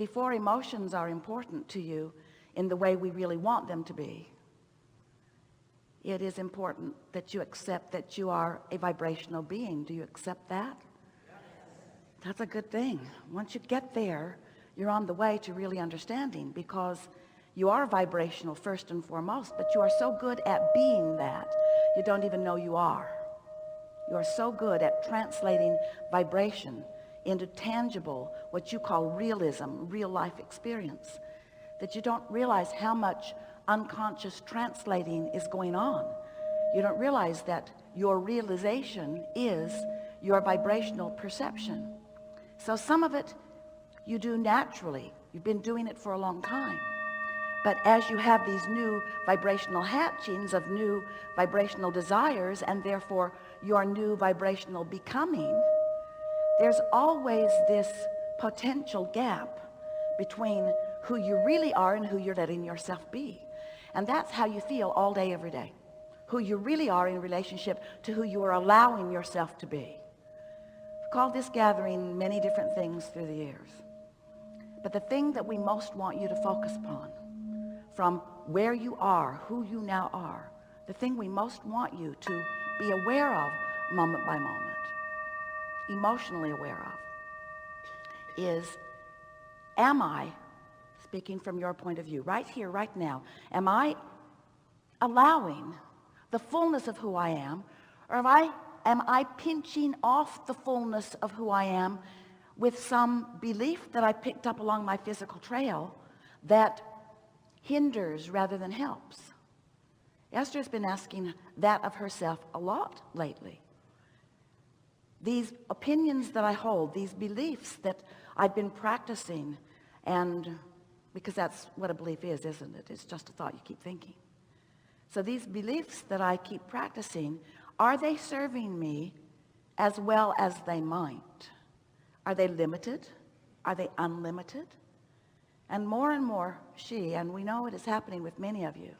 before emotions are important to you in the way we really want them to be, it is important that you accept that you are a vibrational being. Do you accept that? That's a good thing. Once you get there, you're on the way to really understanding, because you are vibrational first and foremost, but you are so good at being that you don't even know you are. You are so good at translating vibration into tangible, what you call realism, real life experience, that you don't realize how much unconscious translating is going on. You don't realize that your realization is your vibrational perception. So some of it you do naturally. You've been doing it for a long time. But as you have these new vibrational hatchings of new vibrational desires, and therefore your new vibrational becoming, there's always this potential gap between who you really are and who you're letting yourself be. And that's how you feel all day, every day. Who you really are in relationship to who you are allowing yourself to be. I've called this gathering many different things through the years. But the thing that we most want you to focus upon, from where you are, who you now are, the thing we most want you to be aware of moment by moment, emotionally aware of, is, am I, speaking from your point of view, right here, right now, am I allowing the fullness of who I am, or am I pinching off the fullness of who I am with some belief that I picked up along my physical trail that hinders rather than helps? Esther's been asking that of herself a lot lately. These opinions that I hold, these beliefs that I've been practicing, and because that's what a belief is, isn't it? It's just a thought you keep thinking. So these beliefs that I keep practicing, are they serving me as well as they might? Are they limited? Are they unlimited? And more, she, and we know it is happening with many of you,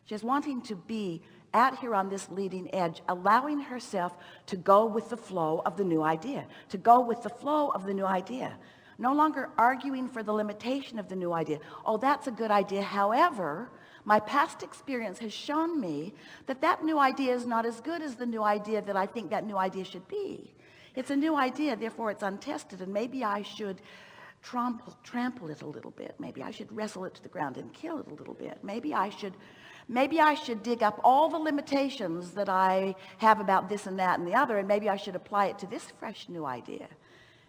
she's wanting to be out here on this leading edge, allowing herself to go with the flow of the new idea, to go with the flow of the new idea. No longer arguing for the limitation of the new idea. Oh, that's a good idea. However, my past experience has shown me that that new idea is not as good as the new idea that I think that new idea should be. It's a new idea, therefore it's untested, and maybe I should trample it a little bit. Maybe I should wrestle it to the ground and kill it a little bit. Maybe I should dig up all the limitations that I have about this and that and the other, and maybe I should apply it to this fresh new idea.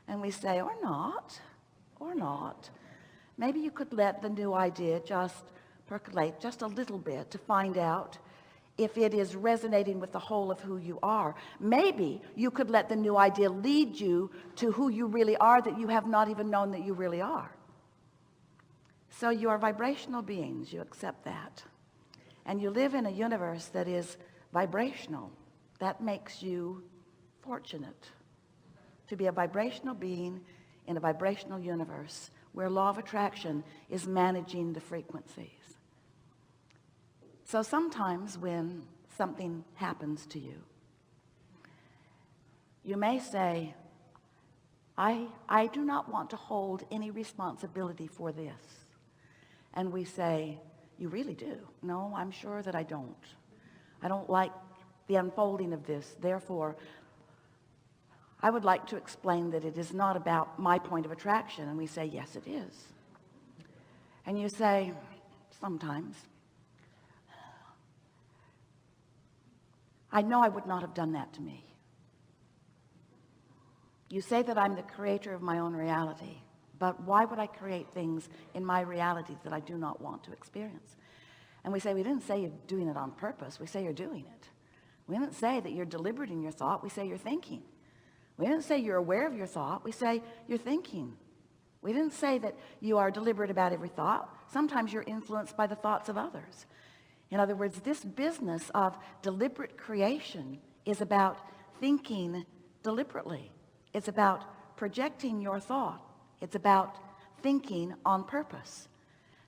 And we say, or not. Maybe you could let the new idea just percolate just a little bit to find out if it is resonating with the whole of who you are. Maybe you could let the new idea lead you to who you really are that you have not even known that you really are. So you are vibrational beings, you accept that. And you live in a universe that is vibrational. That makes you fortunate to be a vibrational being in a vibrational universe where law of attraction is managing the frequencies. So sometimes when something happens to you, you may say, I do not want to hold any responsibility for this. And we say, you really do? No, I'm sure that I don't. I don't like the unfolding of this. Therefore, I would like to explain that it is not about my point of attraction. And we say, yes, it is. And you say, sometimes, I know I would not have done that to me. You say that I'm the creator of my own reality, but why would I create things in my reality that I do not want to experience? And we say, we didn't say you're doing it on purpose. We say you're doing it. We didn't say that you're deliberate in your thought. We say you're thinking. We didn't say you're aware of your thought. We say you're thinking. We didn't say that you are deliberate about every thought. Sometimes you're influenced by the thoughts of others. In other words, this business of deliberate creation is about thinking deliberately. It's about projecting your thought. It's about thinking on purpose.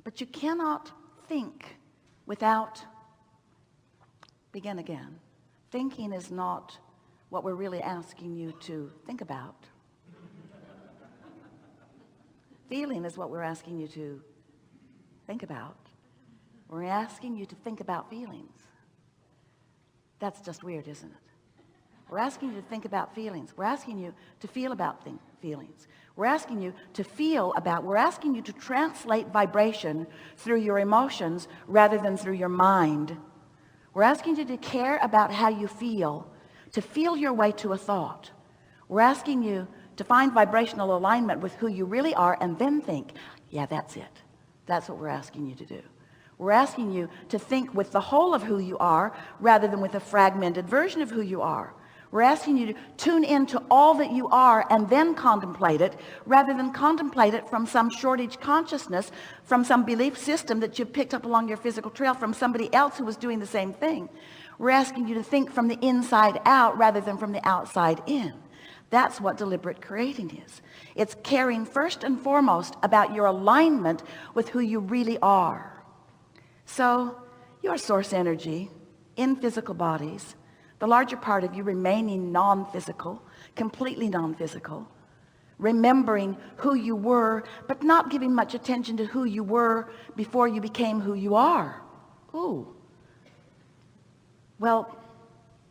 But you cannot think without, begin again. Thinking is not what we're really asking you to think about. Feeling is what we're asking you to think about. We're asking you to think about feelings. That's just weird, isn't it? We're asking you to think about feelings. We're asking you to feel about feelings. We're asking you to we're asking you to translate vibration through your emotions rather than through your mind. We're asking you to care about how you feel, to feel your way to a thought. We're asking you to find vibrational alignment with who you really are and then think, yeah, that's it. That's what we're asking you to do. We're asking you to think with the whole of who you are rather than with a fragmented version of who you are. We're asking you to tune into all that you are and then contemplate it rather than contemplate it from some shortage consciousness, from some belief system that you've picked up along your physical trail from somebody else who was doing the same thing. We're asking you to think from the inside out rather than from the outside in. That's what deliberate creating is. It's caring first and foremost about your alignment with who you really are. So your source energy in physical bodies, the larger part of you remaining non-physical, completely non-physical, remembering who you were, but not giving much attention to who you were before you became who you are. Ooh. Well,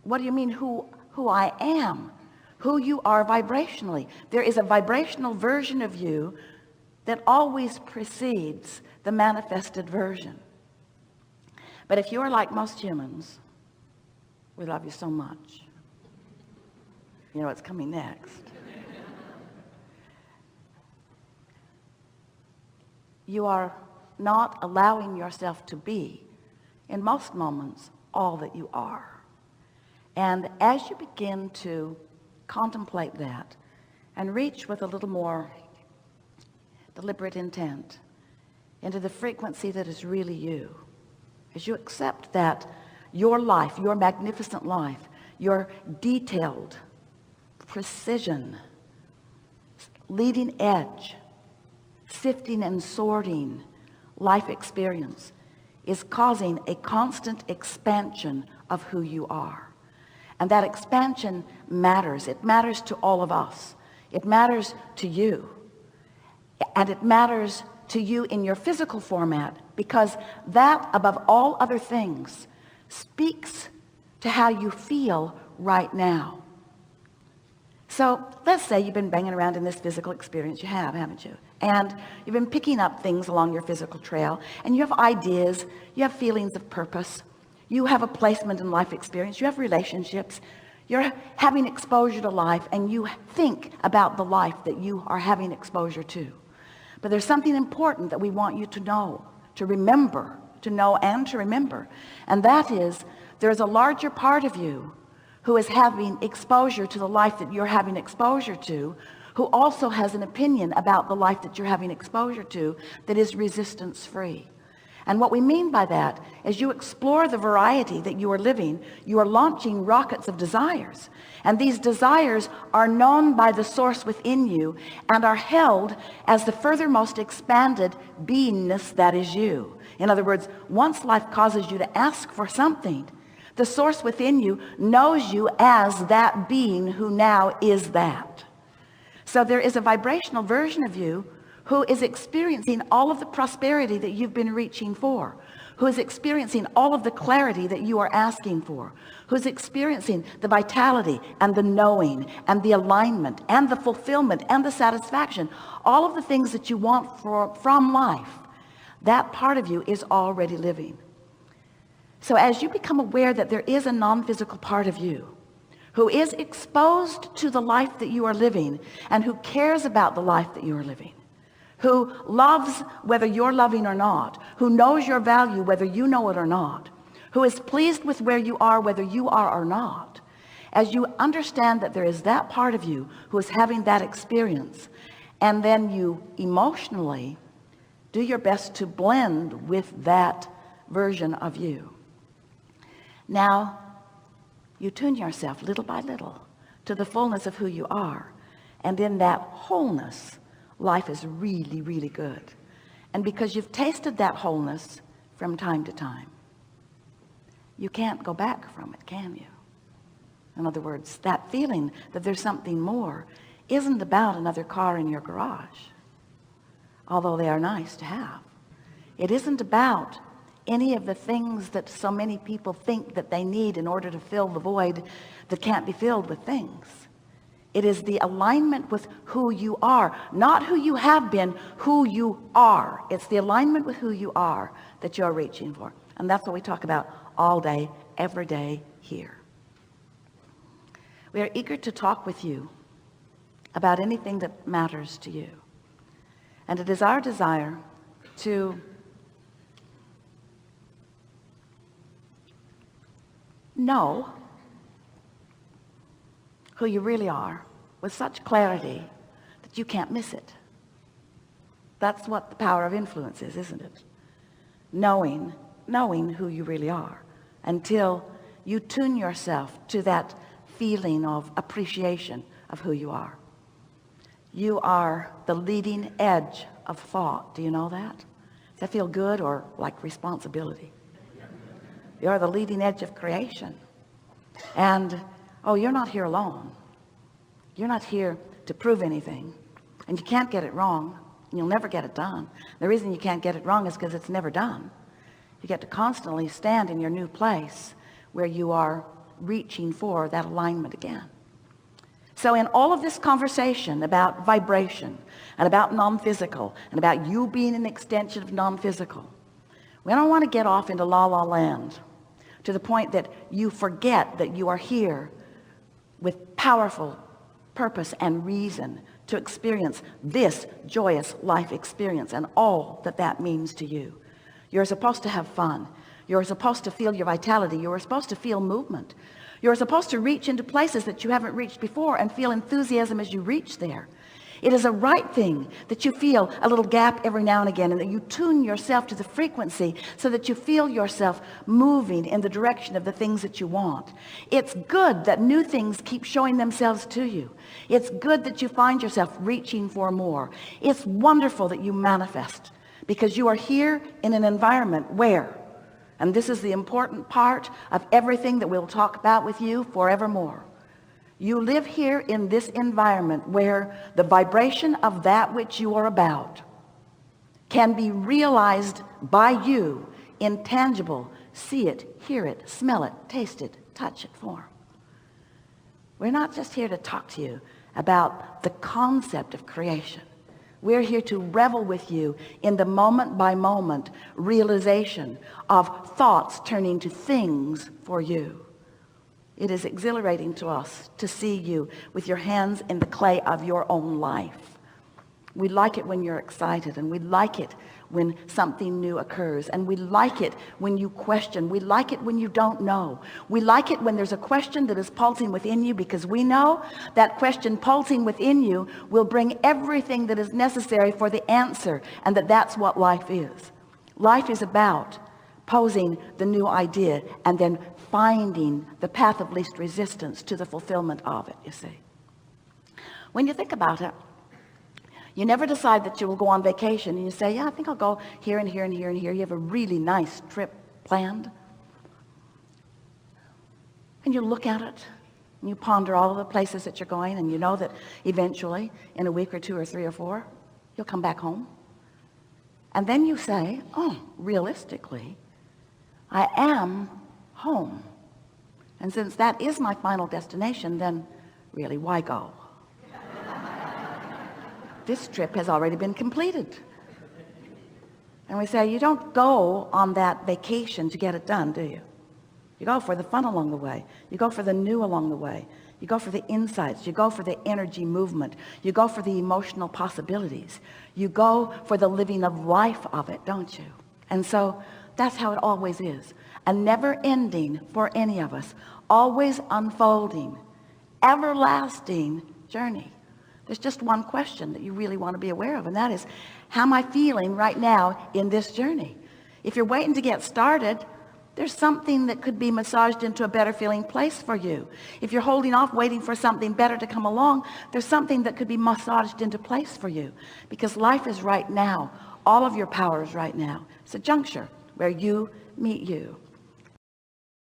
what do you mean who I am? Who you are vibrationally. There is a vibrational version of you that always precedes the manifested version. But if you are like most humans, we love you so much. You know what's coming next. You are not allowing yourself to be, in most moments, all that you are. And as you begin to contemplate that and reach with a little more deliberate intent into the frequency that is really you, as you accept that your life, your magnificent life, your detailed precision, leading edge, sifting and sorting life experience is causing a constant expansion of who you are. And that expansion matters. It matters to all of us. It matters to you. And it matters to you in your physical format, because that, above all other things, speaks to how you feel right now. So let's say you've been banging around in this physical experience. You have, haven't you? And you've been picking up things along your physical trail, and you have ideas, you have feelings of purpose, you have a placement in life experience, you have relationships, you're having exposure to life, and you think about the life that you are having exposure to. But there's something important that we want you to know, to remember, to know and to remember. And that is, there's a larger part of you who is having exposure to the life that you're having exposure to, who also has an opinion about the life that you're having exposure to that is resistance-free. And what we mean by that, as you explore the variety that you are living, you are launching rockets of desires. And these desires are known by the source within you and are held as the furthermost expanded beingness that is you. In other words, once life causes you to ask for something, the source within you knows you as that being who now is that. So there is a vibrational version of you who is experiencing all of the prosperity that you've been reaching for, who is experiencing all of the clarity that you are asking for, who's experiencing the vitality and the knowing and the alignment and the fulfillment and the satisfaction, all of the things that you want from life. That part of you is already living. So as you become aware that there is a non-physical part of you who is exposed to the life that you are living and who cares about the life that you are living, who loves whether you're loving or not, who knows your value whether you know it or not, who is pleased with where you are whether you are or not, as you understand that there is that part of you who is having that experience, and then you emotionally do your best to blend with that version of you. Now, you tune yourself little by little to the fullness of who you are, and in that wholeness, life is really, really good. And because you've tasted that wholeness from time to time, you can't go back from it, can you? In other words, that feeling that there's something more isn't about another car in your garage. although they are nice to have. It isn't about any of the things that so many people think that they need in order to fill the void that can't be filled with things. It is the alignment with who you are, not who you have been, who you are. It's the alignment with who you are that you're reaching for. And that's what we talk about all day, every day here. We are eager to talk with you about anything that matters to you. And it is our desire to know who you really are with such clarity that you can't miss it. That's what the power of influence is, isn't it? Knowing who you really are until you tune yourself to that feeling of appreciation of who you are. You are the leading edge of thought. Do you know that? Does that feel good or like responsibility? You are the leading edge of creation. And oh, you're not here alone. You're not here to prove anything. And you can't get it wrong. And you'll never get it done. The reason you can't get it wrong is because it's never done. You get to constantly stand in your new place where you are reaching for that alignment again. So in all of this conversation about vibration and about non-physical and about you being an extension of non-physical, we don't want to get off into la-la land to the point that you forget that you are here with powerful purpose and reason to experience this joyous life experience and all that that means to you. You're supposed to have fun. You're supposed to feel your vitality. You're supposed to feel movement. You're supposed to reach into places that you haven't reached before and feel enthusiasm as you reach there. It is a right thing that you feel a little gap every now and again and that you tune yourself to the frequency so that you feel yourself moving in the direction of the things that you want. It's good that new things keep showing themselves to you. It's good that you find yourself reaching for more. It's wonderful that you manifest because you are here in an environment where, and this is the important part of everything that we'll talk about with you forevermore. You live here in this environment where the vibration of that which you are about can be realized by you in tangible, see it, hear it, smell it, taste it, touch it form. We're not just here to talk to you about the concept of creation. We're here to revel with you in the moment by moment realization of thoughts turning to things for you. It is exhilarating to us to see you with your hands in the clay of your own life. We like it when you're excited, and we like it when something new occurs, and we like it when you question. We like it when you don't know. We like it when there's a question that is pulsing within you, because we know that question pulsing within you will bring everything that is necessary for the answer, and that's what life is. Life is about posing the new idea and then finding the path of least resistance to the fulfillment of it, you see. When you think about it, you never decide that you will go on vacation and you say, yeah, I think I'll go here and here and here and here. You have a really nice trip planned. And you look at it and you ponder all of the places that you're going, and you know that eventually in a week or two or three or four, you'll come back home. And then you say, oh, realistically, I am home. And since that is my final destination, then really, why go? This trip has already been completed. And we say, you don't go on that vacation to get it done, do you? You go for the fun along the way. You go for the new along the way. You go for the insights. You go for the energy movement. You go for the emotional possibilities. You go for the living of life of it, don't you? And so that's how it always is. A never ending for any of us, always unfolding, everlasting journey. There's just one question that you really want to be aware of, and that is, how am I feeling right now in this journey? If you're waiting to get started, there's something that could be massaged into a better feeling place for you. If you're holding off waiting for something better to come along, there's something that could be massaged into place for you, because life is right now. All of your power is right now. It's a juncture where you meet you.